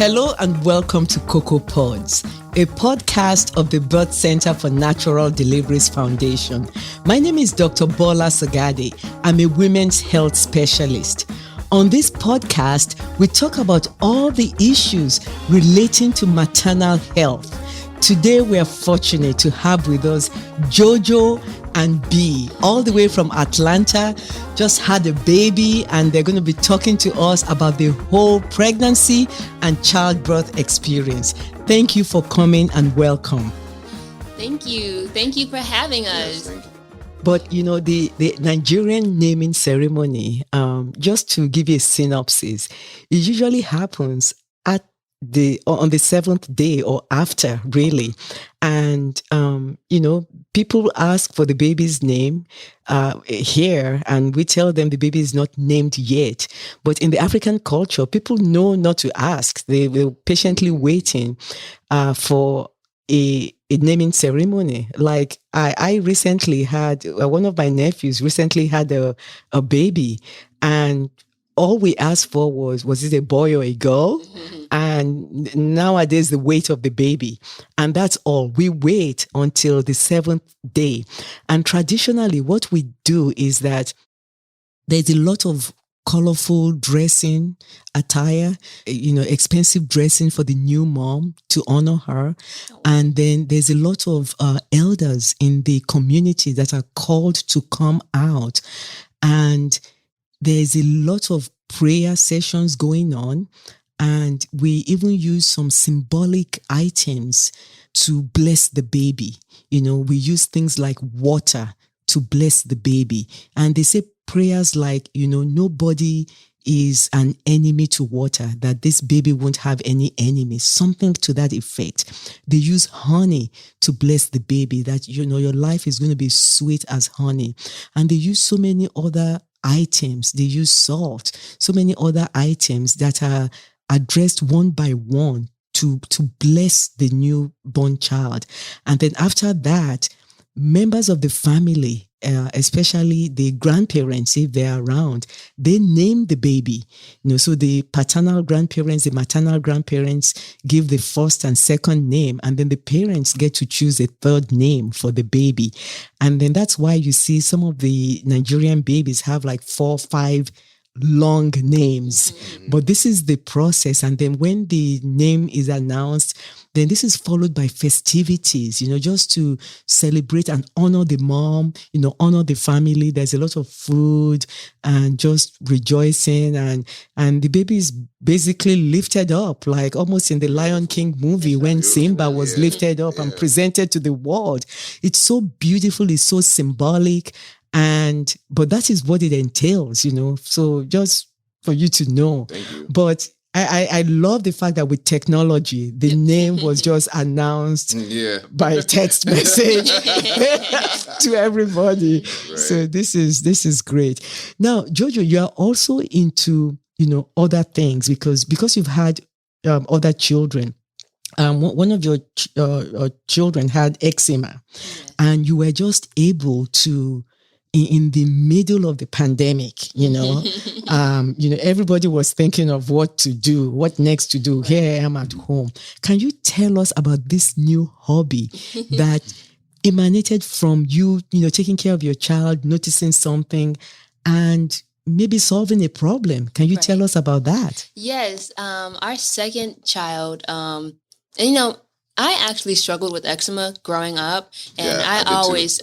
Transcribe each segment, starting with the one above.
Hello and welcome to Cocoa Pods, a podcast of the Birth Center for Natural Deliveries Foundation. My name is Dr. Bola Sogade. I'm a women's health specialist. On this podcast, we talk about all the issues relating to maternal health. Today, we are fortunate to have with us JoJo and B, all the way from Atlanta, just had a baby, and they're going to be talking to us about the whole pregnancy and childbirth experience. Thank you for coming and welcome. Thank you. Thank you for having us. Yes, But, you know, the Nigerian Naming Ceremony, just to give you a synopsis, it usually happens on the seventh day or after, really. And, people ask for the baby's name here, and we tell them the baby is not named yet. But in the African culture, people know not to ask. They will patiently waiting for a naming ceremony. Like I recently had, one of my nephews recently had a baby, and all we asked for was it a boy or a girl? Mm-hmm. And nowadays the weight of the baby. And that's all. We wait until the seventh day. And traditionally what we do is that there's a lot of colorful dressing, attire, expensive dressing for the new mom to honor her. And then there's a lot of elders in the community that are called to come out. And there's a lot of prayer sessions going on, and we even use some symbolic items to bless the baby. We use things like water to bless the baby. And they say prayers like, nobody is an enemy to water, that this baby won't have any enemies, something to that effect. They use honey to bless the baby, that, your life is going to be sweet as honey. And they use so many other items. They use salt, so many other items that are addressed one by one to bless the newborn child. And then after that, members of the family, especially the grandparents, if they're around, they name the baby. So the paternal grandparents, the maternal grandparents give the first and second name, and then the parents get to choose a third name for the baby. And then that's why you see some of the Nigerian babies have like 4 or 5 long names. Mm-hmm. But this is the process. And then when the name is announced, then this is followed by festivities, just to celebrate and honor the mom, honor the family. There's a lot of food and just rejoicing, and the baby is basically lifted up, like almost in the Lion King movie when Simba was lifted up and presented to the world. It's so beautiful. It's so symbolic. But that is what it entails, so just for you to know. Thank you. But I love the fact that with technology, the name was just announced by text message to everybody. Right. So this is great. Now, Jojo, you are also into, other things because you've had other children. One of your children had eczema, and you were just able to, in the middle of the pandemic, everybody was thinking of what to do, what next to do. Here I am at home. Can you tell us about this new hobby that emanated from you, taking care of your child, noticing something, and maybe solving a problem? Can you tell us about that? Yes. Our second child, I actually struggled with eczema growing up, and I always,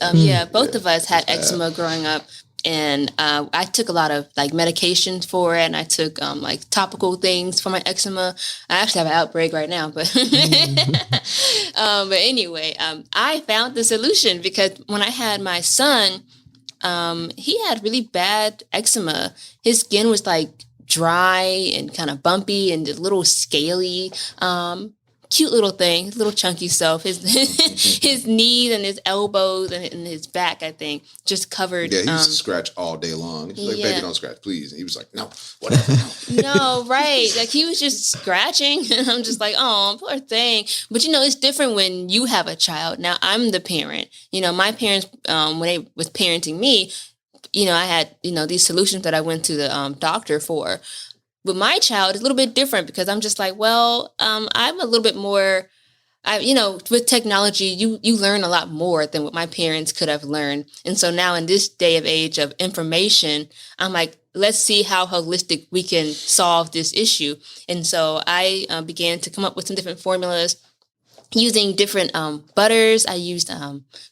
both of us had eczema growing up, and I took a lot of like medications for it, and I took like topical things for my eczema. I actually have an outbreak right now, but but anyway, I found the solution because when I had my son, he had really bad eczema. His skin was like dry and kind of bumpy and a little scaly. Cute little thing, his little chunky self, his knees and his elbows and his back, I think, just covered. Yeah, he used to scratch all day long. He's like, baby, don't scratch, please. And he was like, no, whatever. No, right. Like he was just scratching. And I'm just like, oh, poor thing. But, it's different when you have a child. Now I'm the parent. My parents, when they was parenting me, I had, these solutions that I went to the doctor for. with my child, it's a little bit different because I'm just like, well, I'm a little bit more, with technology, you learn a lot more than what my parents could have learned. And so now in this day of age of information, I'm like, let's see how holistic we can solve this issue. And so I began to come up with some different formulas using different butters. I used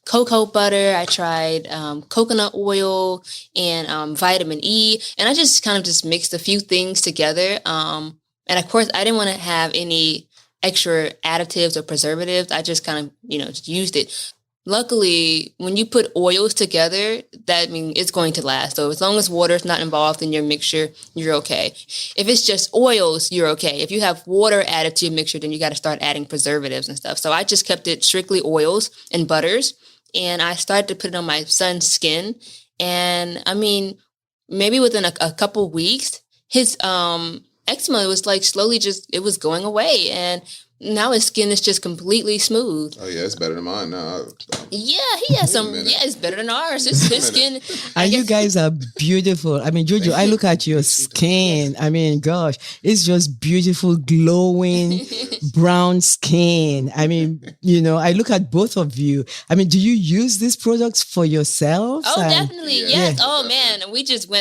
cocoa butter. I tried coconut oil and vitamin E. And I just kind of just mixed a few things together. And of course, I didn't want to have any extra additives or preservatives. I just kind of, just used it. Luckily, when you put oils together, that means it's going to last. So as long as water is not involved in your mixture, you're okay. If it's just oils, you're okay. If you have water added to your mixture, then you got to start adding preservatives and stuff. So I just kept it strictly oils and butters. And I started to put it on my son's skin. And I mean, maybe within a couple weeks, his eczema was like slowly it was going away. And now his skin is just completely smooth. Oh yeah, it's better than mine now. Yeah, he has some. Yeah, it's better than ours. His skin. And you guys are beautiful. I mean, Jojo, I look at your skin. I mean, gosh, it's just beautiful, glowing, brown skin. I mean, I look at both of you. I mean, do you use these products for yourselves? Oh, definitely. Yes. Oh man,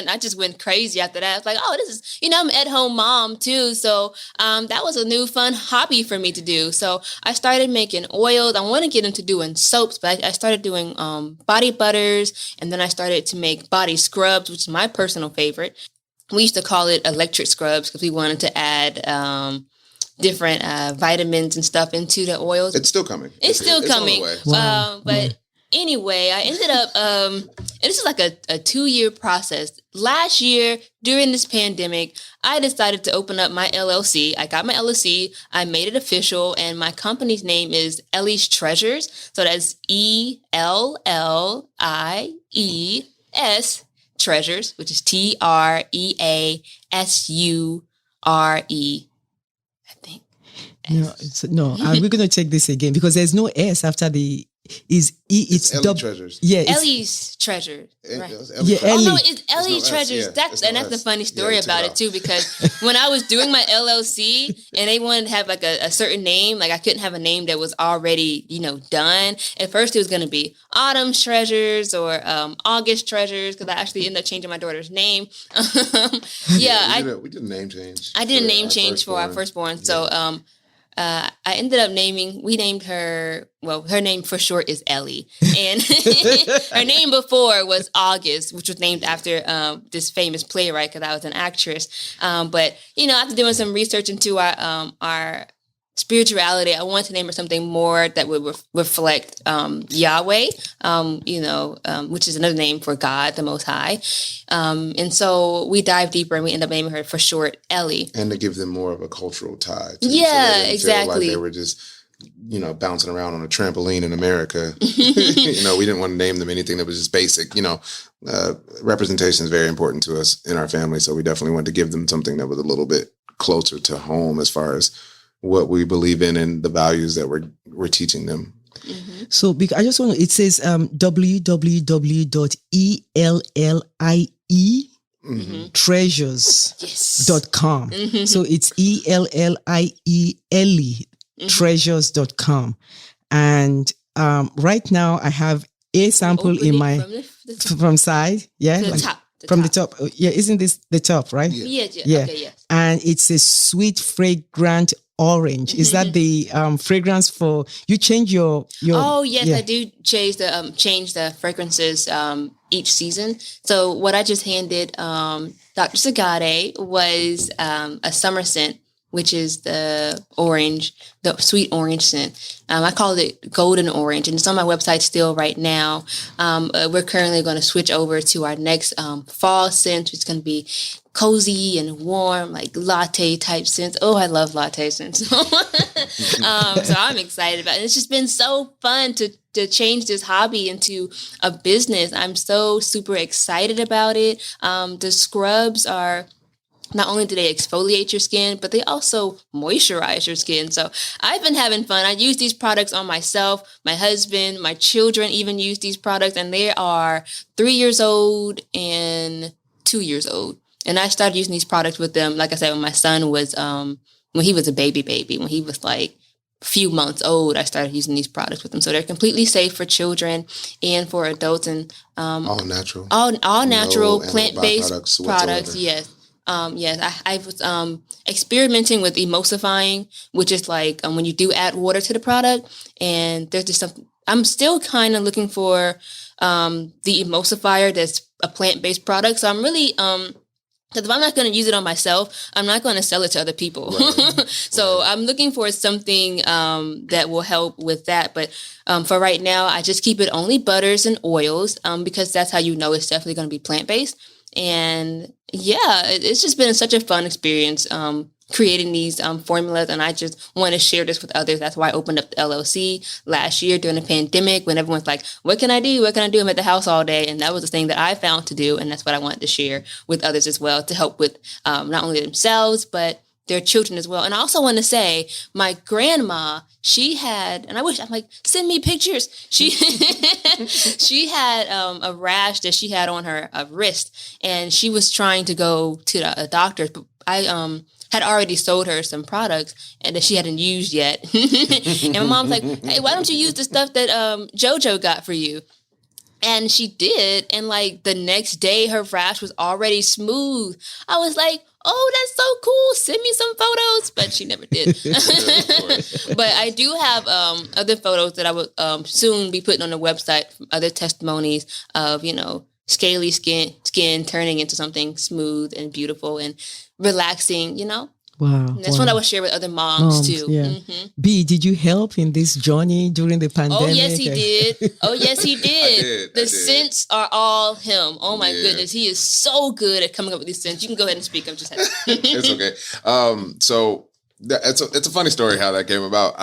I just went crazy after that. I was like, oh, this is. I'm an at-home mom too, so that was a new fun hobby for me to do. So I started making oils. I want to get into doing soaps, but I started doing body butters, and then I started to make body scrubs, which is my personal favorite. We used to call it electric scrubs because we wanted to add different vitamins and stuff into the oils. It's still coming. It's still coming. Wow. But anyway, I ended up, and this is like a 2-year process. Last year, during this pandemic, I decided to open up my LLC. I got my LLC. I made it official, and my company's name is Ellie's Treasures. So that's ELLIES Treasures, which is TREASURE. I think. No, we're going to check this again because there's no S after the it's Ellie's Treasures. Yeah, Ellie's Treasures. Right. Yeah, Ellie. Oh no, it's Ellie's Treasures. Yeah, That's the funny story about it too, because when I was doing my LLC and they wanted to have like a certain name, like I couldn't have a name that was already, done. At first it was going to be Autumn's Treasures or August Treasures, because I actually ended up changing my daughter's name. We did a name change. I did a name change for our firstborn. So I ended up we named her, her name for short is Ellie. And her name before was August, which was named after this famous playwright because I was an actress. But, after doing some research into our spirituality, I wanted to name her something more that would reflect Yahweh, which is another name for God, the Most High. And so we dive deeper and we end up naming her for short Ellie. And to give them more of a cultural tie. Yeah, so exactly. Feel like they were just, bouncing around on a trampoline in America. We didn't want to name them anything that was just basic. Representation is very important to us in our family. So we definitely wanted to give them something that was a little bit closer to home as far as what we believe in and the values that we're teaching them. Mm-hmm. So I just want to, it says www.ellie treasures.com. Mm-hmm. So it's ELLIE treasures.com. And right now I have a sample in my from side. Yeah. The top. The top. Yeah. Isn't this the top, right? Yeah. Okay, yes. And it's a sweet, fragrant orange. Is that the fragrance for you change your Oh yes, I do change the fragrances each season. So what I just handed Dr. Sogade was a summer scent, which is the sweet orange scent. I call it golden orange, and it's on my website still right now. We're currently going to switch over to our next fall scent, which is going to be cozy and warm, like latte type scents. Oh, I love latte scents. So I'm excited about it. It's just been so fun to change this hobby into a business. I'm so super excited about it. The scrubs are, not only do they exfoliate your skin, but they also moisturize your skin. So I've been having fun. I use these products on myself, my husband, my children even use these products, and they are 3 years old and 2 years old. And I started using these products with them. Like I said, when my son was, when he was a baby, when he was like a few months old, I started using these products with them. So they're completely safe for children and for adults, and all natural, all natural, no plant-based products. Yes. Yes, I was experimenting with emulsifying, which is like when you do add water to the product, and there's just something. I'm still kind of looking for the emulsifier that's a plant-based product. So I'm really because if I'm not going to use it on myself, I'm not going to sell it to other people. Right. So I'm looking for something that will help with that. But for right now, I just keep it only butters and oils because that's how you know it's definitely going to be plant-based. And yeah, it's just been such a fun experience creating these formulas. And I just want to share this with others. That's why I opened up the LLC last year during the pandemic when everyone's like, what can I do? What can I do? I'm at the house all day. And that was the thing that I found to do. And that's what I wanted to share with others as well, to help with not only themselves, but their children as well. And I also want to say my grandma, she had, and I'm like, send me pictures. She had a rash that she had on her wrist, and she was trying to go to a doctor. But I had already sold her some products and that she hadn't used yet. And my mom's like, hey, why don't you use the stuff that JoJo got for you? And she did. And like the next day, her rash was already smooth. I was like, oh, that's so cool. Send me some photos. But she never did. But I do have other photos that I will soon be putting on the website, other testimonies of, scaly skin turning into something smooth and beautiful and relaxing, Wow. And that's what I would share with other moms too. Yeah. Mm-hmm. B, did you help in this journey during the pandemic? Oh, yes, he did. Oh, yes, he did. The scents are all him. Oh, my goodness. He is so good at coming up with these scents. You can go ahead and speak. I'm just happy. It's okay. So it's a funny story how that came about.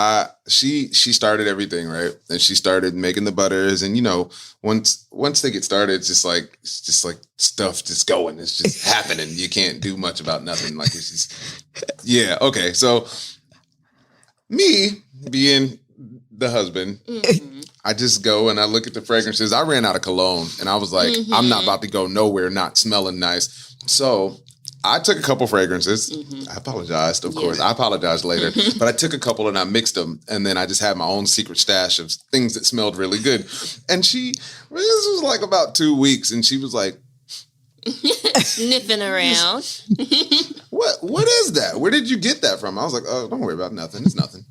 She started everything, right? And she started making the butters, and once they get started, it's just like stuff just going. It's just happening. You can't do much about nothing. Like it's just okay. So me being the husband, I just go and I look at the fragrances. I ran out of cologne, and I was like, I'm not about to go nowhere not smelling nice. So I took a couple fragrances. I apologized, of course. I apologized later. But I took a couple and I mixed them. And then I just had my own secret stash of things that smelled really good. And this was like about 2 weeks. And she was like, sniffing around. What is that? Where did you get that from? I was like, oh, don't worry about nothing. It's nothing.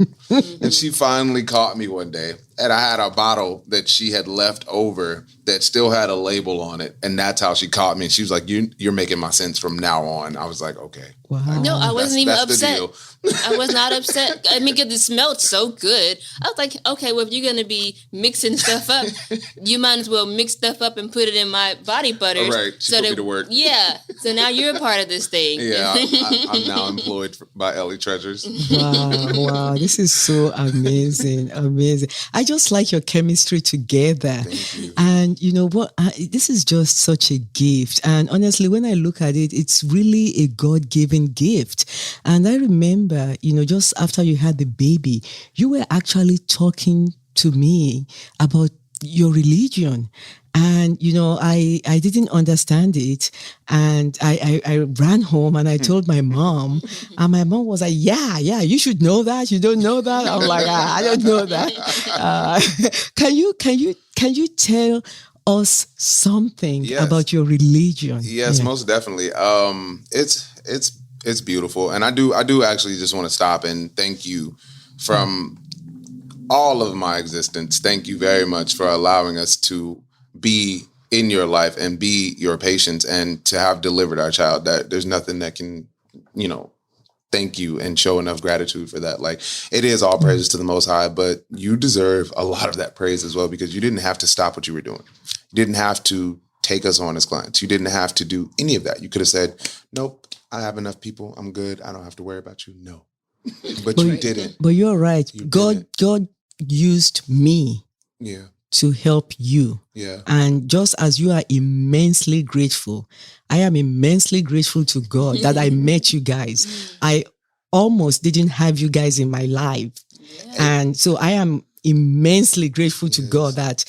And she finally caught me one day. And I had a bottle that she had left over that still had a label on it. And that's how she caught me. And she was like, you're making my sense from now on. I was like, okay. Wow. No, I wasn't even upset. I was not upset. I mean, because it smelled so good. I was like, okay, well, if you're going to be mixing stuff up, you might as well mix stuff up and put it in my body butters. All right. She put me to work. Yeah. So now you're a part of this thing. Yeah. I'm now employed by Ellie Treasures. Wow. This is so amazing. I just like your chemistry together. Thank you. And you know what? This is just such a gift. And honestly, when I look at it, it's really a God-given gift. And I remember, just after you had the baby, you were actually talking to me about your religion. And, I didn't understand it. And I ran home and I told my mom, and my mom was like, yeah, you should know that. You don't know that? I'm like, I don't know that. Can you tell us something about your religion? Yes, most definitely. It's beautiful. And I do actually just want to stop and thank you from all of my existence. Thank you very much for allowing us to be in your life and be your patients and to have delivered our child. That there's nothing that can, thank you and show enough gratitude for that. Like, it is all praises to the Most High, but you deserve a lot of that praise as well, because you didn't have to stop what you were doing. You didn't have to take us on as clients. You didn't have to do any of that. You could have said, nope, I have enough people. I'm good. I don't have to worry about you. No, but you didn't. But you're right. God used me. Yeah. To help you. Yeah. And just as you are immensely grateful, I am immensely grateful to God that I met you guys. I almost didn't have you guys in my life. Yeah. And so I am immensely grateful to God that,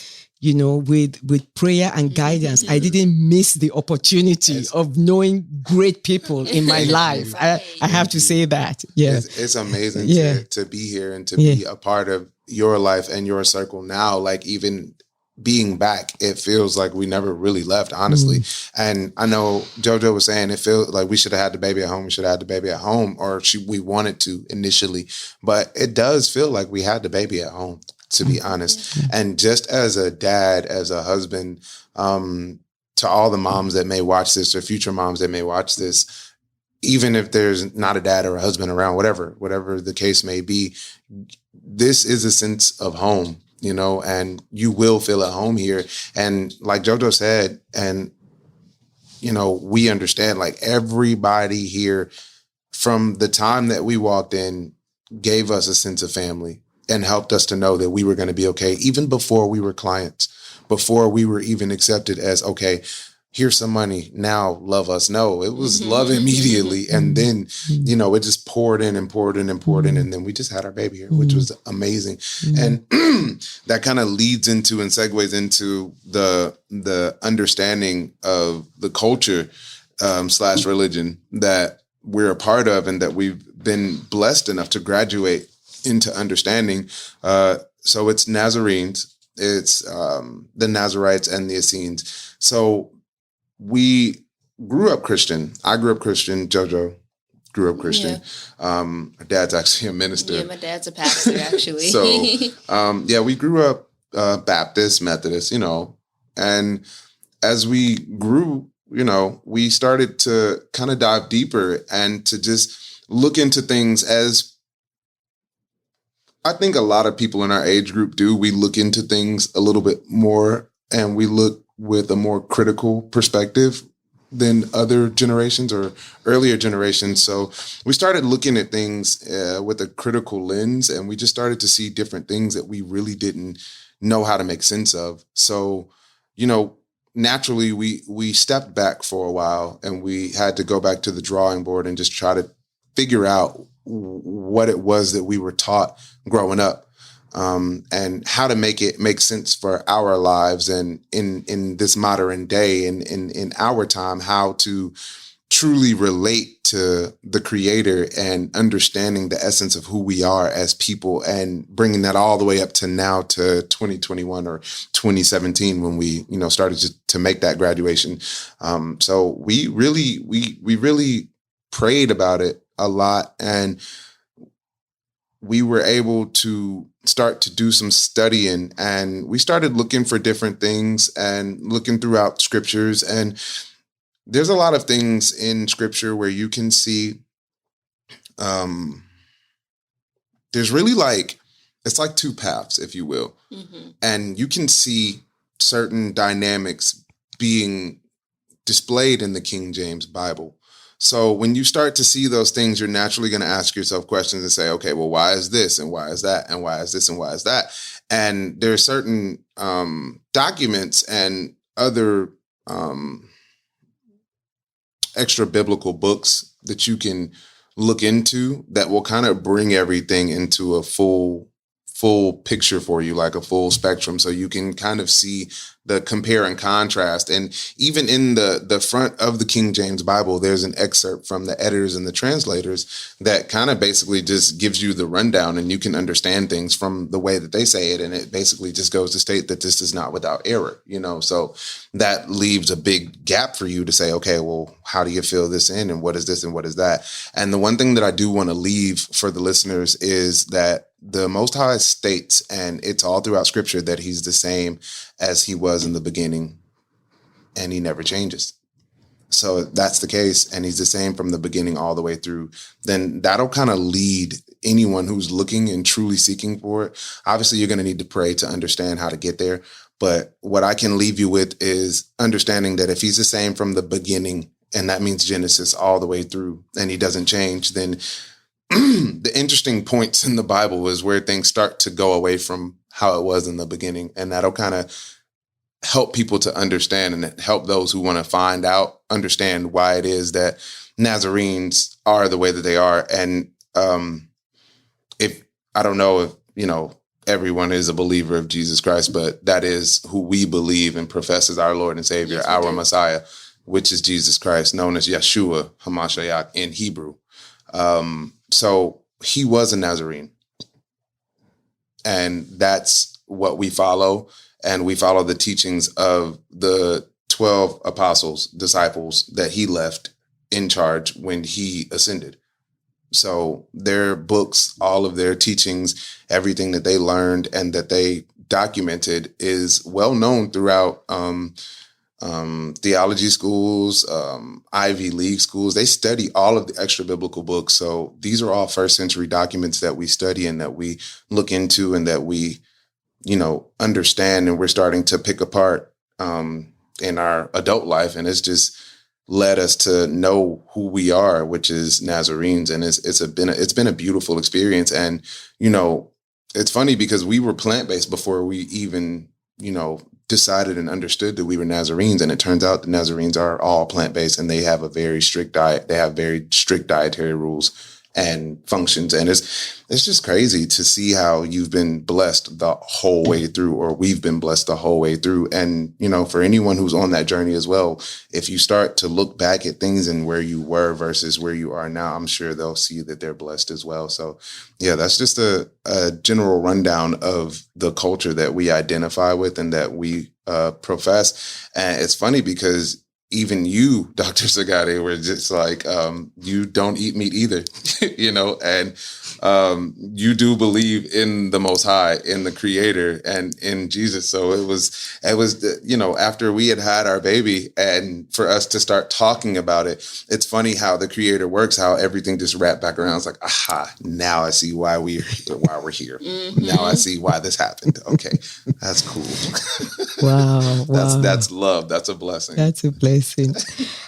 with prayer and guidance, I didn't miss the opportunity of knowing great people in my life. Right. I have to say that. Yeah. It's amazing Yeah. to be here and to be a part of your life and your circle now. Like, even being back, it feels like we never really left, honestly. And I know JoJo was saying it feels like we should have had the baby at home. We should have had the baby at home, or we wanted to initially, but it does feel like we had the baby at home, to be honest. And just as a dad, as a husband, to all the moms that may watch this, or future moms that may watch this, even if there's not a dad or a husband around, whatever the case may be, this is a sense of home, and you will feel at home here. And like JoJo said, and, we understand, like, everybody here from the time that we walked in gave us a sense of family and helped us to know that we were going to be okay, even before we were clients, before we were even accepted as, okay, here's some money, now love us. No, it was love immediately. And then, it just poured in and poured in and poured in. And then we just had our baby here, which was amazing. And that kind of leads into and segues into the understanding of the culture / religion that we're a part of, and that we've been blessed enough to graduate into understanding. So it's Nazarenes, it's the Nazarites and the Essenes. So we grew up Christian. I grew up Christian. JoJo grew up Christian. Yeah. My dad's actually a minister. Yeah, my dad's a pastor, actually. So, we grew up Baptist, Methodist, and as we grew, we started to kind of dive deeper and to just look into things, as I think a lot of people in our age group do. We look into things a little bit more, and we look with a more critical perspective than other generations or earlier generations. So we started looking at things with a critical lens, and we just started to see different things that we really didn't know how to make sense of. So, naturally we stepped back for a while, and we had to go back to the drawing board and just try to figure out what it was that we were taught growing up. And how to make it make sense for our lives, and in this modern day, and in our time, how to truly relate to the Creator and understanding the essence of who we are as people, and bringing that all the way up to now, to 2021 or 2017, when we started to make that graduation. So we really prayed about it a lot, and we were able to start to do some studying, and we started looking for different things and looking throughout scriptures. And there's a lot of things in scripture where you can see, there's really it's like two paths, if you will. And you can see certain dynamics being displayed in the King James Bible. So when you start to see those things, you're naturally going to ask yourself questions and say, okay, well, why is this? And why is that? And why is this? And why is that? And there are certain documents and other extra biblical books that you can look into that will kind of bring everything into a full picture for you, like a full spectrum. So you can kind of see the compare and contrast. And even in the front of the King James Bible, there's an excerpt from the editors and the translators that kind of basically just gives you the rundown, and you can understand things from the way that they say it. And it basically just goes to state that this is not without error, so that leaves a big gap for you to say, okay, well, how do you fill this in? And what is this? And what is that? And the one thing that I do want to leave for the listeners is that the Most High states, and it's all throughout scripture, that he's the same as he was in the beginning, and he never changes. So if that's the case, and he's the same from the beginning all the way through, then that'll kind of lead anyone who's looking and truly seeking for it. Obviously, you're going to need to pray to understand how to get there. But what I can leave you with is understanding that if he's the same from the beginning, and that means Genesis all the way through, and he doesn't change, then the interesting points in the Bible is where things start to go away from how it was in the beginning. And that'll kind of help people to understand, and help those who want to find out, understand why it is that Nazarenes are the way that they are. And if I don't know if, everyone is a believer of Jesus Christ, but that is who we believe and profess as our Lord and Savior, yes, our Messiah, which is Jesus Christ, known as Yeshua HaMashiach in Hebrew. So he was a Nazarene. And that's what we follow. And we follow the teachings of the 12 apostles, disciples that he left in charge when he ascended. So their books, all of their teachings, everything that they learned and that they documented is well known throughout theology schools, Ivy League schools. They study all of the extra biblical books. So these are all first century documents that we study and that we look into and that we, understand, and we're starting to pick apart in our adult life. And it's just led us to know who we are, which is Nazarenes. And it's been a beautiful experience. And, it's funny because we were plant-based before we even, decided and understood that we were Nazarenes. And it turns out the Nazarenes are all plant-based and they have a very strict diet. They have very strict dietary rules and functions. And it's just crazy to see how you've been blessed the whole way through, or we've been blessed the whole way through. And, for anyone who's on that journey as well, if you start to look back at things and where you were versus where you are now, I'm sure they'll see that they're blessed as well. So yeah, that's just a general rundown of the culture that we identify with and that we profess. And it's funny because even you, Dr. Sogade, were just like, you don't eat meat either, and you do believe in the Most High, in the Creator, and in Jesus. So it was, after we had our baby, and for us to start talking about it, it's funny how the Creator works, how everything just wrapped back around. It's like, aha, now I see why we're here. Mm-hmm. Now I see why this happened. Okay, that's cool. Wow. That's love. That's a blessing. That's a blessing.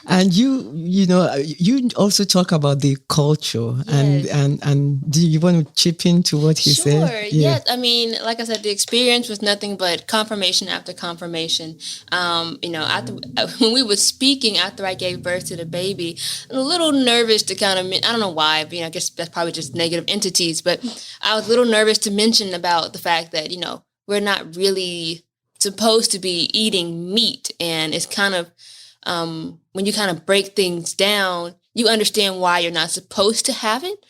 And you also talk about the culture, yes. and do you want to chip into what he said? Sure. Yes. I mean, like I said, the experience was nothing but confirmation after confirmation. After when we were speaking after I gave birth to the baby, I'm a little nervous to kind of, I don't know why, but I guess that's probably just negative entities, but I was a little nervous to mention about the fact that, we're not really supposed to be eating meat. And it's kind of, when you kind of break things down, you understand why you're not supposed to have it.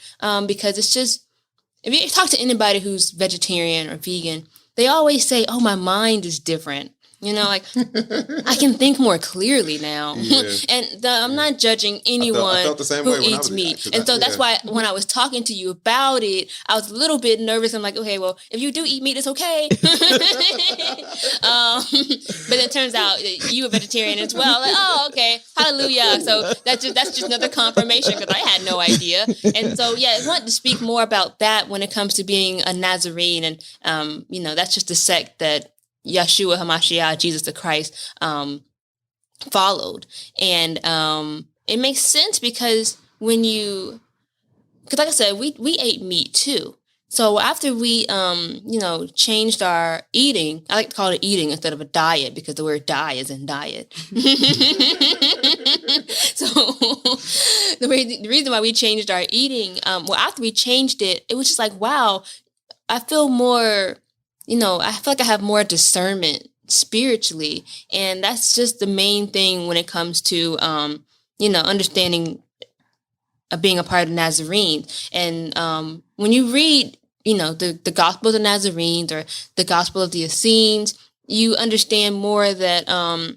Because it's just, if you talk to anybody who's vegetarian or vegan, they always say, oh, my mind is different. I can think more clearly now. Yeah. And I'm not judging anyone who eats meat. And so that's why when I was talking to you about it, I was a little bit nervous. I'm like, okay, well, if you do eat meat, it's okay. But it turns out you're a vegetarian as well. Like, oh, okay, hallelujah. So that's just another confirmation because I had no idea. And so, I wanted to speak more about that when it comes to being a Nazarene. And, that's just a sect that Yeshua HaMashiach, Jesus the Christ, followed. And it makes sense because because like I said, we ate meat too. So after we, changed our eating, I like to call it eating instead of a diet because the word die is in diet. So the reason why we changed our eating, after we changed it, it was just like, wow, I feel more, I feel like I have more discernment spiritually. And that's just the main thing when it comes to, understanding being a part of the Nazarene. And when you read, the Gospel of the Nazarenes or the Gospel of the Essenes, you understand more that, I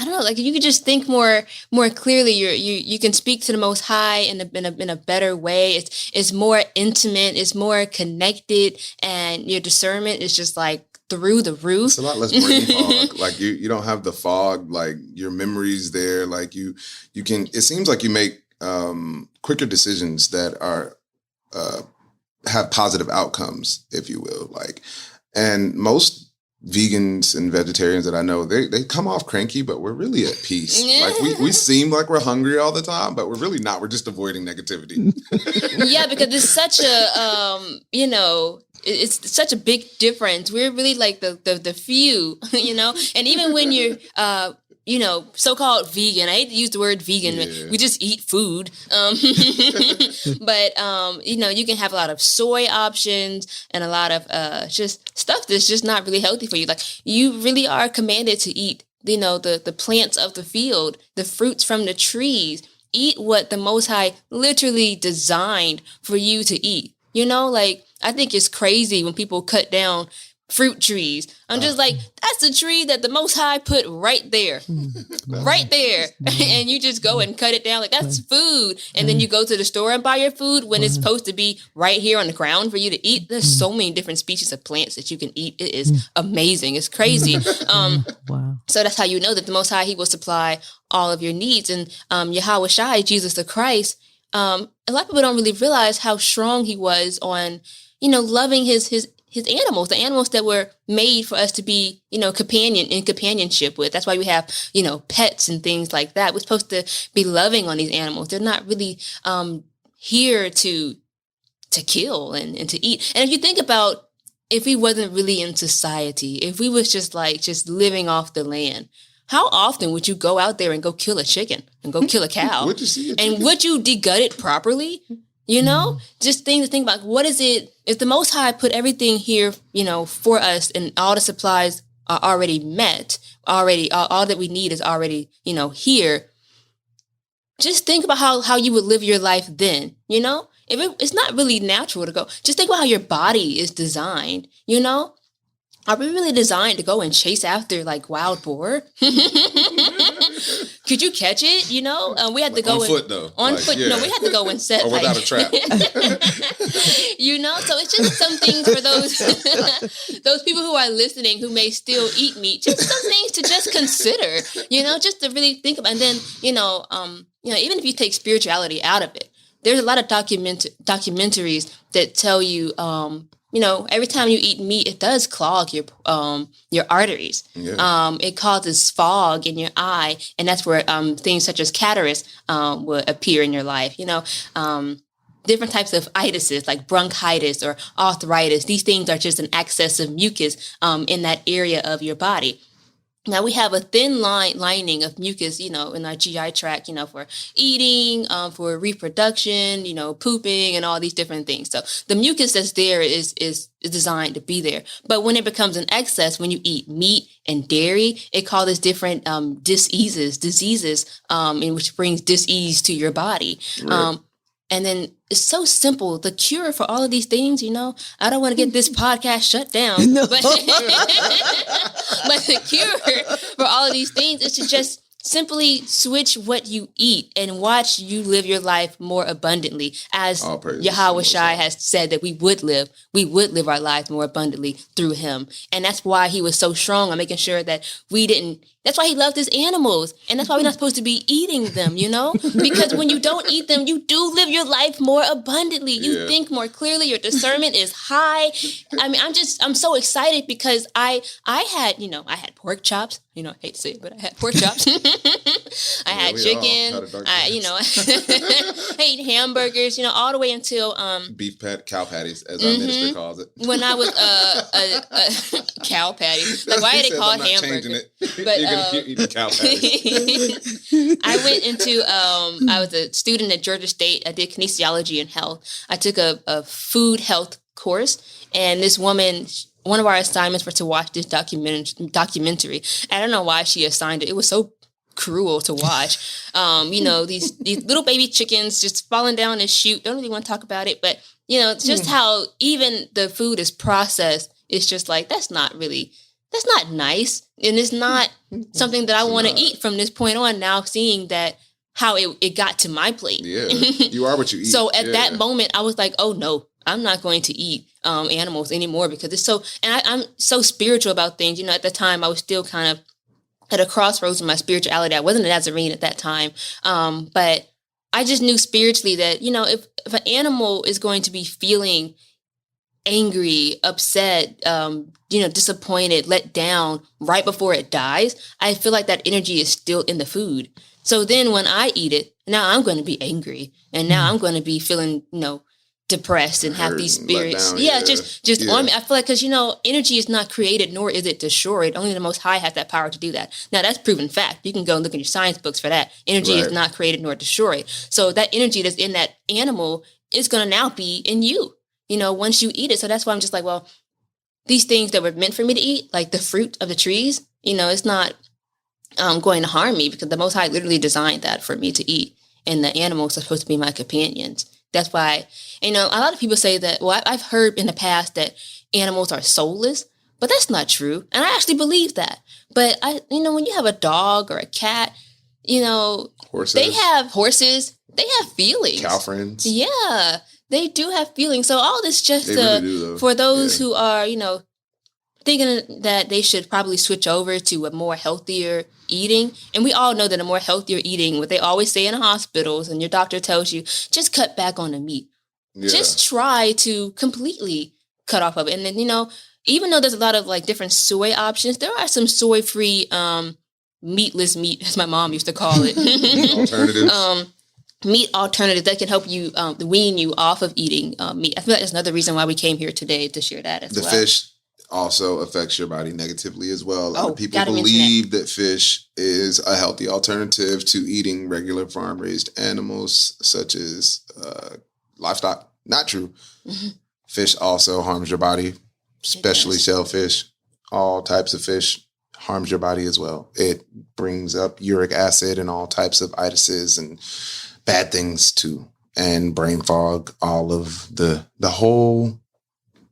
don't know, like you could just think more clearly. You can speak to the Most High in a better way. It's more intimate. It's more connected, and your discernment is just like through the roof. It's a lot less brain fog. Like you don't have the fog. Like your memory's there. Like you can. It seems like you make quicker decisions that are have positive outcomes, if you will. Like, and most vegans and vegetarians that I know, they come off cranky, but we're really at peace. Like we seem like we're hungry all the time, but we're really not. We're just avoiding negativity. Yeah, because it's such a it's such a big difference. We're really like the few, and even when you're so-called vegan. I hate to use the word vegan. Yeah. We just eat food. But, you can have a lot of soy options and a lot of just stuff that's just not really healthy for you. Like, you really are commanded to eat, the plants of the field, the fruits from the trees. Eat what the Most High literally designed for you to eat. I think it's crazy when people cut down fruit trees. I'm just like, that's the tree that the Most High put right there, right there. And you just go and cut it down. Like, that's food. And then you go to the store and buy your food when it's supposed to be right here on the ground for you to eat. There's so many different species of plants that you can eat. It is amazing. It's crazy. Wow. So that's how you know that the Most High, he will supply all of your needs. And Yahweh Shai, Jesus the Christ, a lot of people don't really realize how strong he was on, loving his animals, the animals that were made for us to be, companionship with. That's why we have, pets and things like that. We're supposed to be loving on these animals. They're not really here to kill and to eat. And if you think about, if we wasn't really in society, if we was just living off the land, how often would you go out there and go kill a chicken and go kill a cow? Would you see a chicken? And would you degut it properly? Just things to think about. What is it? If the Most High put everything here, for us, and all the supplies are already met, already, all that we need is already, here. Just think about how you would live your life then, If it's not really natural to go, just think about how your body is designed, Are we really designed to go and chase after wild boar? Could you catch it? We had to go on foot though. On foot. Yeah. No, we had to go and set or without a trap. So it's just some things for those those people who are listening who may still eat meat. Just some things to just consider. Just to really think about. And then even if you take spirituality out of it, there's a lot of documentaries that tell you. Every time you eat meat, it does clog your arteries. Yeah. It causes fog in your eye, and that's where things such as cataracts will appear in your life. Different types of itises like bronchitis or arthritis. These things are just an excess of mucus in that area of your body. Now, we have a thin lining of mucus, in our GI tract, for eating, for reproduction, pooping and all these different things. So the mucus that's there is designed to be there. But when it becomes an excess, when you eat meat and dairy, it causes different diseases, which brings dis-ease to your body. Right. And then it's so simple. The cure for all of these things, I don't want to get this podcast shut down, no. but the cure for all of these things is to just simply switch what you eat and watch you live your life more abundantly, as Yahweh Shai has said that we would live our lives more abundantly through him. And that's why he was so strong on making sure that that's why he loved his animals. And that's why we're not supposed to be eating them, because when you don't eat them, you do live your life more abundantly. You think more clearly. Your discernment is high. I mean, I'm so excited because I had pork chops. I hate to say it, but I had pork chops. I had chicken. I ate hamburgers, all the way until cow patties, as our minister calls it. When I was a cow patty. Like, why are they called hamburgers? But you're eating cow patties. I went into I was a student at Georgia State. I did kinesiology and health. I took a food health course, and this woman, one of our assignments was to watch this documentary. I don't know why she assigned it. It was so cruel to watch. These little baby chickens just falling down and shoot. Don't really want to talk about it, but just how even the food is processed. It's just that's not nice, and it's not something that I want to eat from this point on. Now seeing that how it got to my plate. Yeah, you are what you eat. So at that moment, I was like, oh no, I'm not going to eat animals anymore, because it's so, and I'm so spiritual about things. At the time I was still kind of at a crossroads in my spirituality. I wasn't a Nazarene at that time. But I just knew spiritually that, if an animal is going to be feeling angry, upset, disappointed, let down right before it dies, I feel like that energy is still in the food. So then when I eat it, now I'm going to be angry, and now I'm going to be feeling, depressed and have these spirits. Down, just on me. I feel like, because, energy is not created, nor is it destroyed. Only the Most High has that power to do that. Now, that's proven fact. You can go and look in your science books for that. Energy is not created nor destroyed. So that energy that's in that animal is going to now be in you, once you eat it. So that's why I'm just like, well, these things that were meant for me to eat, like the fruit of the trees, it's not going to harm me, because the Most High literally designed that for me to eat. And the animals are supposed to be my companions. That's why, a lot of people say that, well, I've heard in the past that animals are soulless, but that's not true. And I actually believe that. But when you have a dog or a cat, horses. They have feelings. Cow friends. Yeah, they do have feelings. So all this just really do, for those who are, thinking that they should probably switch over to a more healthier eating. And we all know that a more healthier eating, what they always say in hospitals, and your doctor tells you, just cut back on the meat. Yeah. Just try to completely cut off of it. And then, even though there's a lot of like different soy options, there are some soy-free meatless meat, as my mom used to call it. Alternatives. Meat alternatives that can help you wean you off of eating meat. I feel like that's another reason why we came here today, to share that as well. The fish also affects your body negatively as well. A lot of people believe that fish is a healthy alternative to eating regular farm-raised animals, such as livestock. Not true. Mm-hmm. Fish also harms your body, especially shellfish. All types of fish harms your body as well. It brings up uric acid and all types of itises and bad things too, and brain fog, all of the whole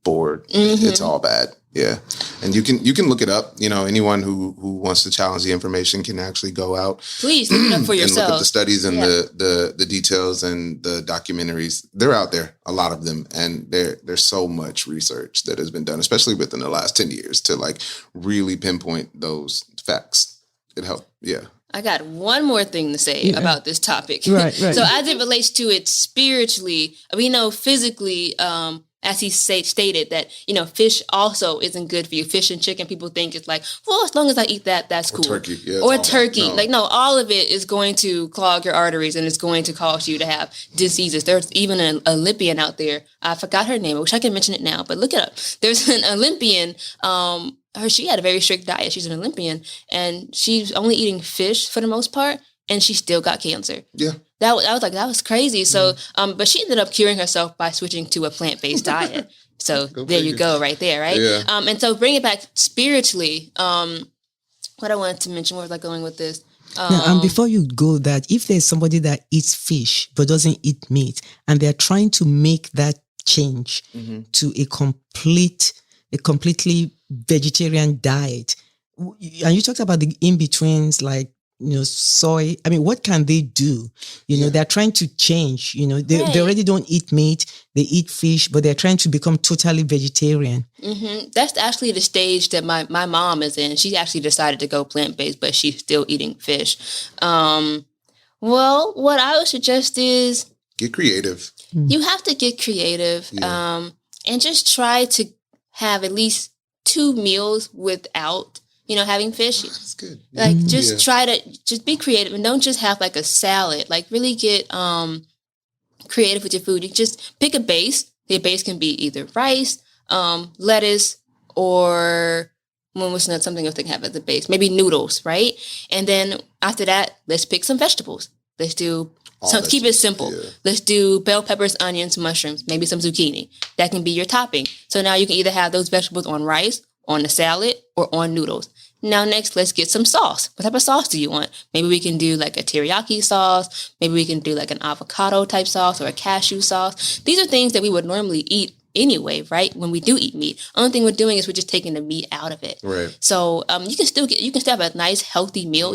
board. Mm-hmm. It's all bad. Yeah. And you can look it up. Anyone who wants to challenge the information can actually go out. Please look it up for yourself. And look at the studies and the details and the documentaries. They're out there, a lot of them. And there's so much research that has been done, especially within the last 10 years, to like really pinpoint those facts. It helped. Yeah. I got one more thing to say about this topic. Right. So as it relates to it spiritually, we know physically, as he stated that, fish also isn't good for you. Fish and chicken, people think it's like, well, as long as I eat that, that's cool. Turkey. Yeah, or turkey. No, all of it is going to clog your arteries and it's going to cause you to have diseases. There's even an Olympian out there. I forgot her name. I wish I could mention it now, but look it up. There's an Olympian, she had a very strict diet. She's an Olympian and she's only eating fish for the most part. And she still got cancer. Yeah. I was like, that was crazy. So, but she ended up curing herself by switching to a plant-based diet. So there you go right there, right? Yeah. And so bring it back spiritually. What I wanted to mention, where was I going with this? And before you go, that if there's somebody that eats fish but doesn't eat meat, and they're trying to make that change to a completely vegetarian diet, and you talked about the in-betweens, like, soy. I mean, what can they do? They're trying to change. They already don't eat meat. They eat fish, but they're trying to become totally vegetarian. Mm-hmm. That's actually the stage that my mom is in. She actually decided to go plant-based, but she's still eating fish. Well, what I would suggest is get creative. You have to get creative, and just try to have at least 2 meals without having fish. That's good. Like, just try to just be creative and don't just have like a salad. Like, really get creative with your food. You just pick a base. The base can be either rice, lettuce, or when was something else they can have as a base? Maybe noodles, right? And then after that, let's pick some vegetables. Let's do keep it simple. Yeah. Let's do bell peppers, onions, mushrooms, maybe some zucchini. That can be your topping. So now you can either have those vegetables on rice, on the salad, or on noodles. Now, next, let's get some sauce. What type of sauce do you want? Maybe we can do like a teriyaki sauce. Maybe we can do like an avocado type sauce or a cashew sauce. These are things that we would normally eat anyway, right? When we do eat meat. Only thing we're doing is we're just taking the meat out of it. Right. So you can still have a nice healthy meal,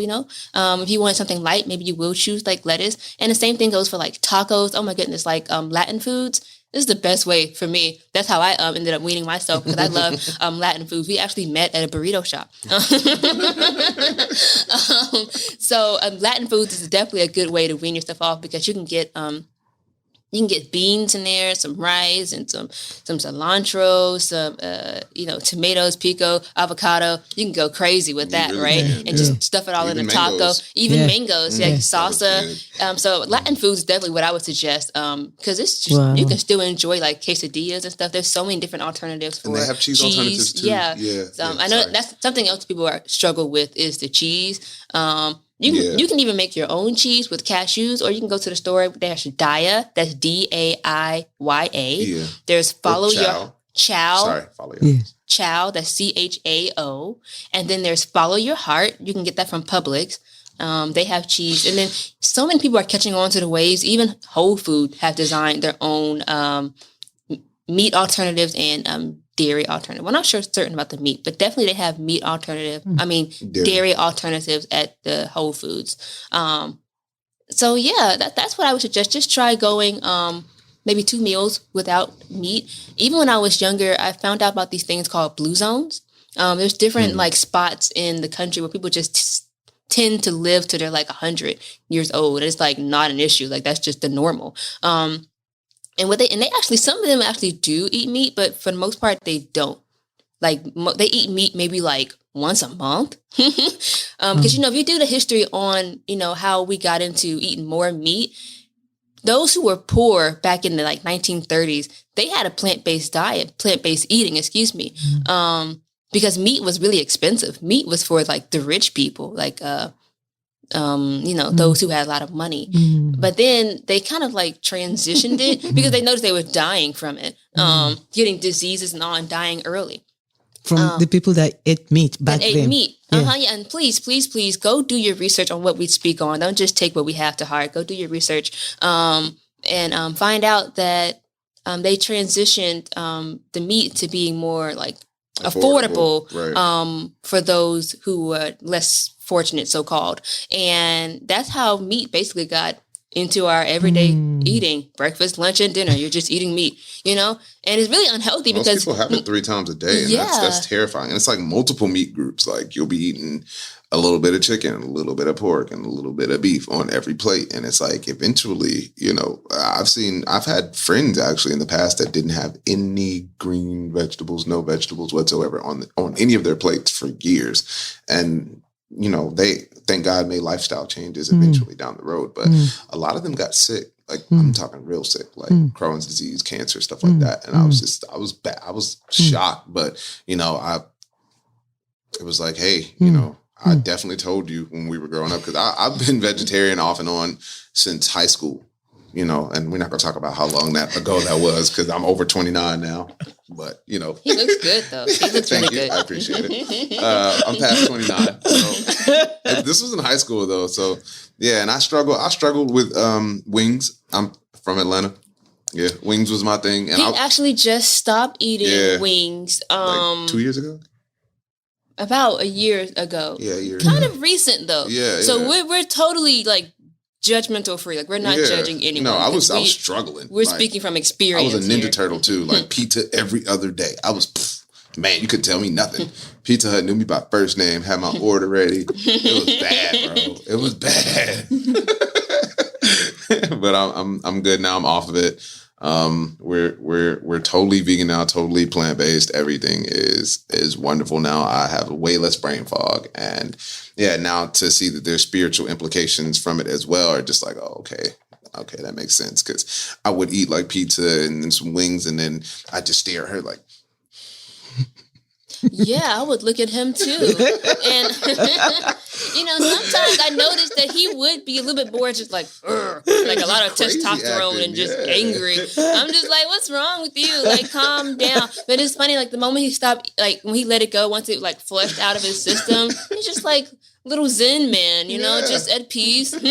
If you want something light, maybe you will choose like lettuce. And the same thing goes for like tacos. Oh my goodness, like Latin foods. This is the best way for me. That's how I ended up weaning myself, because I love Latin foods. We actually met at a burrito shop. So Latin foods is definitely a good way to wean yourself off, because you can get You can get beans in there, some rice, and some cilantro, some tomatoes, pico, avocado. You can go crazy with that, really right? Can. And just stuff it all in a taco. Even mangoes, salsa. So Latin food is definitely what I would suggest, because it's just you can still enjoy like quesadillas and stuff. There's so many different alternatives for and they have cheese alternatives too. I know that's something else people struggle with is the cheese. You can even make your own cheese with cashews, or you can go to the store. There's Daiya. That's Daiya. Yeah. There's Follow Your Chow. That's CHAO. And then there's Follow Your Heart. You can get that from Publix. They have cheese. And then so many people are catching on to the waves. Even Whole Foods have designed their own meat alternatives and dairy alternative. Well, I'm not certain about the meat, but definitely they have meat alternative. Dairy alternatives at the Whole Foods. So yeah, that's what I would suggest. Just try going maybe 2 meals without meat. Even when I was younger, I found out about these things called blue zones. There's different like spots in the country where people just tend to live till they're like 100 years old. It's like not an issue. Like that's just the normal. And they actually, some of them actually do eat meat, but for the most part, they don't. Like they eat meat maybe like once a month. Because, if you do the history on, how we got into eating more meat, those who were poor back in the like 1930s, they had a plant-based diet, plant-based eating, because meat was really expensive. Meat was for like the rich people, like, those who had a lot of money. But then they kind of like transitioned it because they noticed they were dying from it, getting diseases and all, and dying early. From the people that ate meat back then. Ate meat. And please go do your research on what we speak on. Don't just take what we have to heart. Go do your research and find out that they transitioned the meat to being more like affordable right. For those who were less fortunate, so-called. And that's how meat basically got into our everyday eating. Breakfast, lunch, and dinner. You're just eating meat, and it's really unhealthy. Most because people have it 3 times a day, and that's terrifying. And it's like multiple meat groups. Like you'll be eating a little bit of chicken, a little bit of pork, and a little bit of beef on every plate. And it's like eventually, I've had friends actually in the past that didn't have any green vegetables, no vegetables whatsoever on any of their plates for years. And they, thank God, made lifestyle changes eventually down the road. But a lot of them got sick. Like I'm talking real sick, like Crohn's disease, cancer, stuff like that. And I was bad. I was shocked, but it was like, hey, I definitely told you when we were growing up, because I've been vegetarian off and on since high school, and we're not going to talk about how long ago that was, because I'm over 29 now. But, He looks good, though. He looks Thank really you. good. I appreciate it. I'm past 29. So this was in high school, though. So, yeah, and I struggled with wings. I'm from Atlanta. Yeah, wings was my thing. And he actually just stopped eating wings. Like 2 years ago? About a year ago. Yeah, a year kind of recent, though. Yeah, So we're totally, like, judgmental free. Like, we're not judging anyone. No, I was struggling. We're speaking from experience. I was a Ninja Turtle too, like pizza every other day. I was, man, you couldn't tell me nothing. Pizza Hut knew me by first name, had my order ready. It was bad, bro. It was bad. But I'm good now. I'm off of it. We're totally vegan now, totally plant-based. Everything is wonderful now. I have way less brain fog, and now to see that there's spiritual implications from it as well are just like, oh, okay, that makes sense. Because I would eat like pizza and then some wings, and then I just stare at her like. Yeah, I would look at him too. And, sometimes I noticed that he would be a little bit more just like a lot of testosterone acting, and just angry. I'm just like, what's wrong with you? Like, calm down. But it's funny, like the moment he stopped, like when he let it go, once it like flushed out of his system, he's just like little Zen man, just at peace. And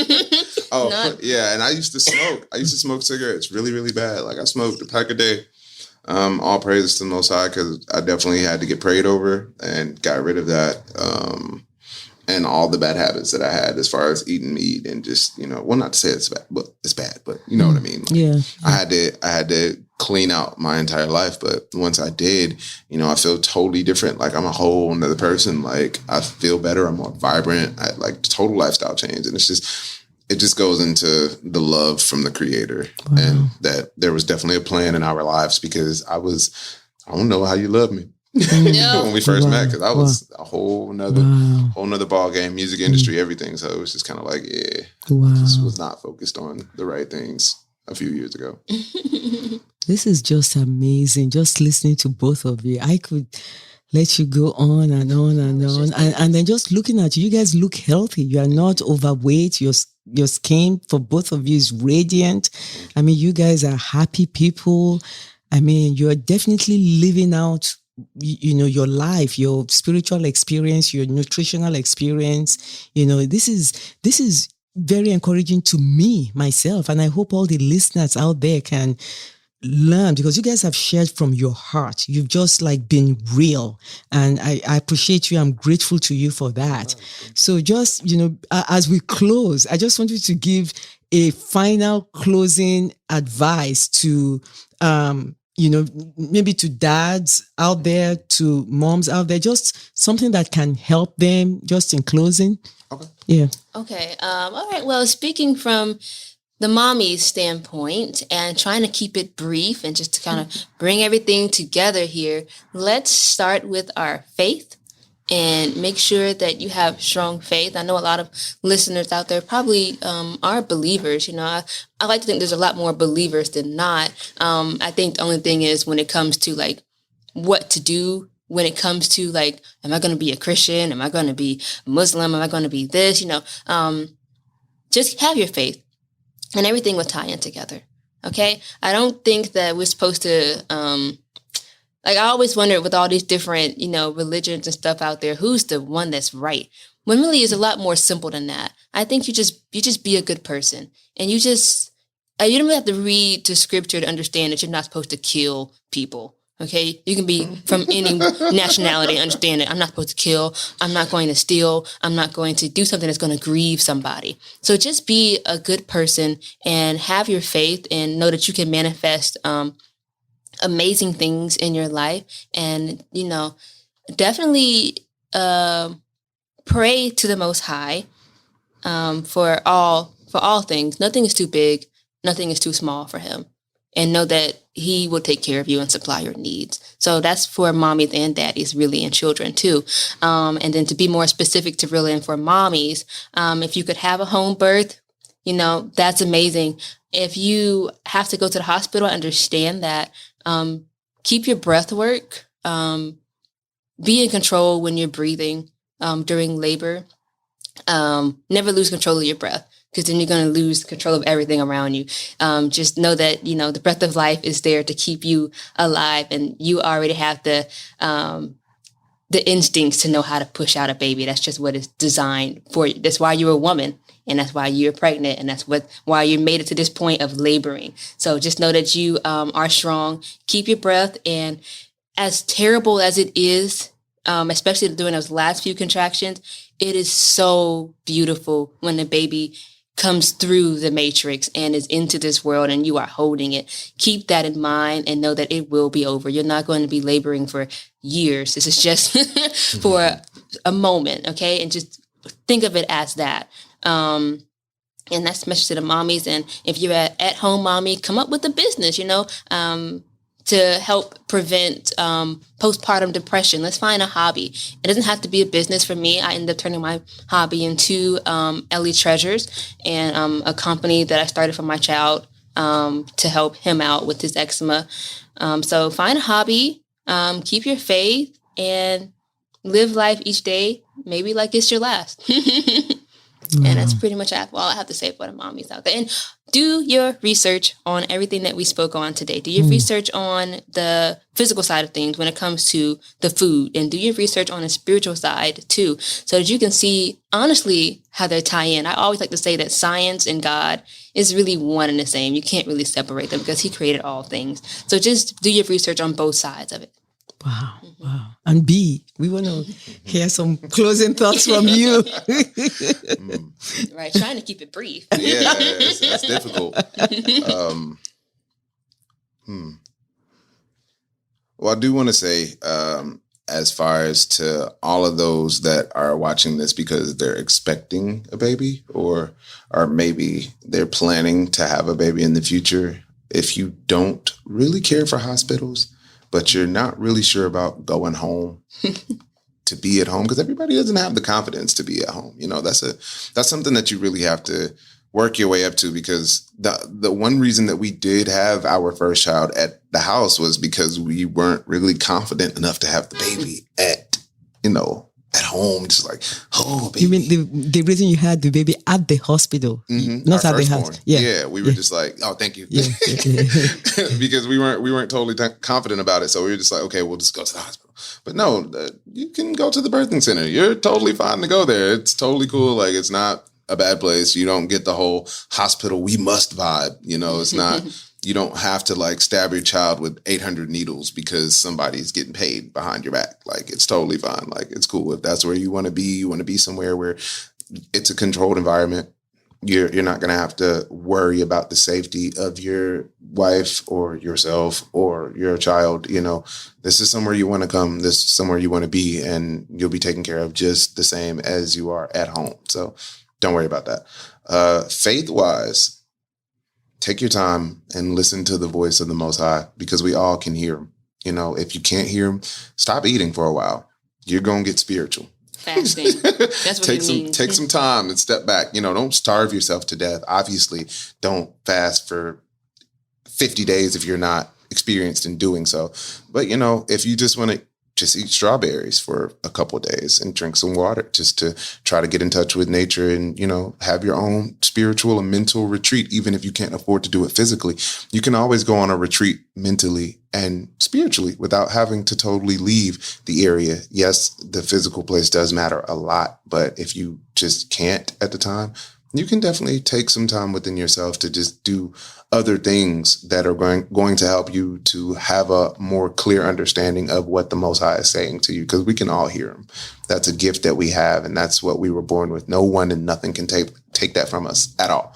I used to smoke. I used to smoke cigarettes really, really bad. Like I smoked a pack a day. All praises to the Most High, because I definitely had to get prayed over and got rid of that. And all the bad habits that I had as far as eating meat and just, not to say it's bad, but it's bad, but you know what I mean? Like, yeah. I had to clean out my entire life. But once I did, I feel totally different. Like I'm a whole another person. Like I feel better. I'm more vibrant. I like total lifestyle change. And it just goes into the love from the creator, and that there was definitely a plan in our lives, because I don't know how you love me. When we first met, because I was a whole nother ball game, music industry, everything. So it was just kind of like, I just was not focused on the right things a few years ago. This is just amazing. Just listening to both of you, I could let you go on and on and on. And then just looking at you guys look healthy. You are not overweight. Your skin for both of you is radiant. I mean, you guys are happy people. I mean, you're definitely living out, your life, your spiritual experience, your nutritional experience. This is very encouraging to me, myself. And I hope all the listeners out there can learn, because you guys have shared from your heart. You've just been real, and I appreciate you. I'm grateful to you for that. So just, as we close, I just want you to give a final closing advice to, maybe to dads out there, to moms out there, just something that can help them, just in closing. Okay. Yeah. Okay. All right. Well, speaking from the mommy's standpoint and trying to keep it brief and just to kind of bring everything together here, let's start with our faith and make sure that you have strong faith. I know a lot of listeners out there probably are believers. I like to think there's a lot more believers than not. I think the only thing is when it comes to what to do, when it comes to am I going to be a Christian? Am I going to be Muslim? Am I going to be this? Just have your faith. And everything will tie in together. Okay? I don't think that we're supposed to, I always wonder with all these different, religions and stuff out there, who's the one that's right? When really it's a lot more simple than that. I think you just be a good person. And you don't really have to read the scripture to understand that you're not supposed to kill people. Okay, you can be from any nationality and understand that I'm not supposed to kill, I'm not going to steal, I'm not going to do something that's going to grieve somebody. So just be a good person and have your faith and know that you can manifest amazing things in your life. And, definitely pray to the Most High for all things. Nothing is too big, nothing is too small for him. And know that he will take care of you and supply your needs. So that's for mommies and daddies, really, and children too. And then to be more specific to really and for mommies, if you could have a home birth, that's amazing. If you have to go to the hospital, understand that. Keep your breath work. Be in control when you're breathing during labor. Never lose control of your breath, because then you're going to lose control of everything around you. Just know that, the breath of life is there to keep you alive, and you already have the instincts to know how to push out a baby. That's just what it's designed for. That's why you're a woman, and that's why you're pregnant, and that's why you made it to this point of laboring. So just know that you are strong. Keep your breath, and as terrible as it is, especially during those last few contractions, it is so beautiful when the baby comes through the matrix and is into this world and you are holding it. Keep that in mind and know that it will be over. You're not going to be laboring for years. This is just for a moment, okay? And just think of it as that. And that's a message to the mommies. And if you're at home mommy, come up with a business, to help prevent postpartum depression. Let's find a hobby. It doesn't have to be a business. For me, I ended up turning my hobby into Ellie Treasures, and a company that I started for my child to help him out with his eczema. So find a hobby, keep your faith, and live life each day maybe like it's your last. And that's pretty much all I have to say for the mommies out there. And do your research on everything that we spoke on today. Do your research on the physical side of things when it comes to the food, and do your research on the spiritual side too, so that you can see honestly how they tie in. I always like to say that science and God is really one and the same. You can't really separate them because he created all things. So just do your research on both sides of it. Wow. Wow. And B, we want to hear some closing thoughts from you. Right. Trying to keep it brief. Yeah, it's difficult. Well, I do want to say, as far as to all of those that are watching this because they're expecting a baby or maybe they're planning to have a baby in the future. If you don't really care for hospitals, but you're not really sure about going home to be at home, because everybody doesn't have the confidence to be at home. You know, that's something that you really have to work your way up to, because the one reason that we did have our first child at the house was because we weren't really confident enough to have the baby at home, just like, oh, baby. You mean the reason you had the baby at the hospital, not at the house? Yeah, we were just like, oh, thank you, because we weren't totally confident about it, so we were just like, okay, we'll just go to the hospital. But no, you can go to the birthing center. You're totally fine to go there. It's totally cool. Like, it's not a bad place. You don't get the whole hospital we must vibe. You know, it's not. You don't have to like stab your child with 800 needles because somebody's getting paid behind your back. Like, it's totally fine. Like, it's cool. If that's where you want to be, you want to be somewhere where it's a controlled environment. You're not going to have to worry about the safety of your wife or yourself or your child. You know, this is somewhere you want to come. This is somewhere you want to be, and you'll be taken care of just the same as you are at home. So don't worry about that. Faith-wise, take your time and listen to the voice of the Most High, because we all can hear him. You know, if you can't hear him, stop eating for a while. You're going to get spiritual. Fasting. That's what you mean. Take some time and step back. You know, don't starve yourself to death. Obviously, don't fast for 50 days if you're not experienced in doing so. But, you know, if you just want to just eat strawberries for a couple of days and drink some water, just to try to get in touch with nature and, you know, have your own spiritual and mental retreat. Even if you can't afford to do it physically, you can always go on a retreat mentally and spiritually without having to totally leave the area. Yes, the physical place does matter a lot, but if you just can't at the time, you can definitely take some time within yourself to just do other things that are going to help you to have a more clear understanding of what the Most High is saying to you, because we can all hear him. That's a gift that we have, and that's what we were born with. No one and nothing can take that from us at all.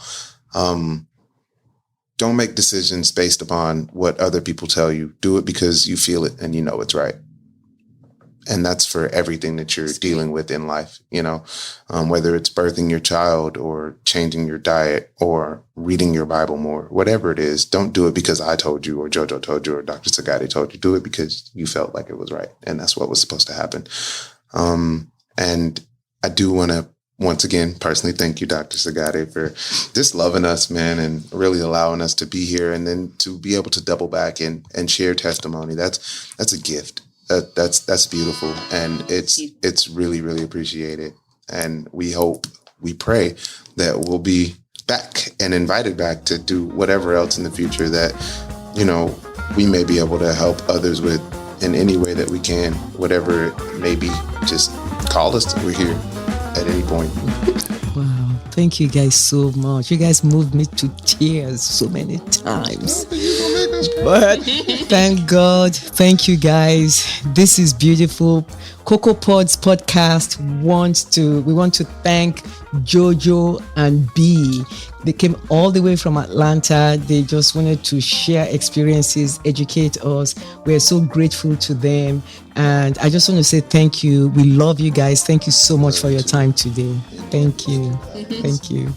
Don't make decisions based upon what other people tell you. Do it because you feel it and you know it's right. And that's for everything that you're dealing with in life, you know, whether it's birthing your child or changing your diet or reading your Bible more, whatever it is. Don't do it because I told you or JoJo told you or Dr. Sogade told you. Do it because you felt like it was right. And that's what was supposed to happen. And I do want to once again personally thank you, Dr. Sogade, for just loving us, man, and really allowing us to be here, and then to be able to double back and share testimony. That's a gift. That's beautiful, and it's really, really appreciated. And we pray that we'll be back and invited back to do whatever else in the future that, you know, we may be able to help others with in any way that we can, whatever it may be. Just call us. We're here at any point. Wow. Thank you guys so much. You guys moved me to tears so many times. But thank God. Thank you guys. This is beautiful. Cocoa Pods podcast we want to thank JoJo and B. They came all the way from Atlanta. They just wanted to share experiences, educate us. We're so grateful to them. And I just want to say thank you. We love you guys. Thank you so much for your time today. Thank you. Thank you.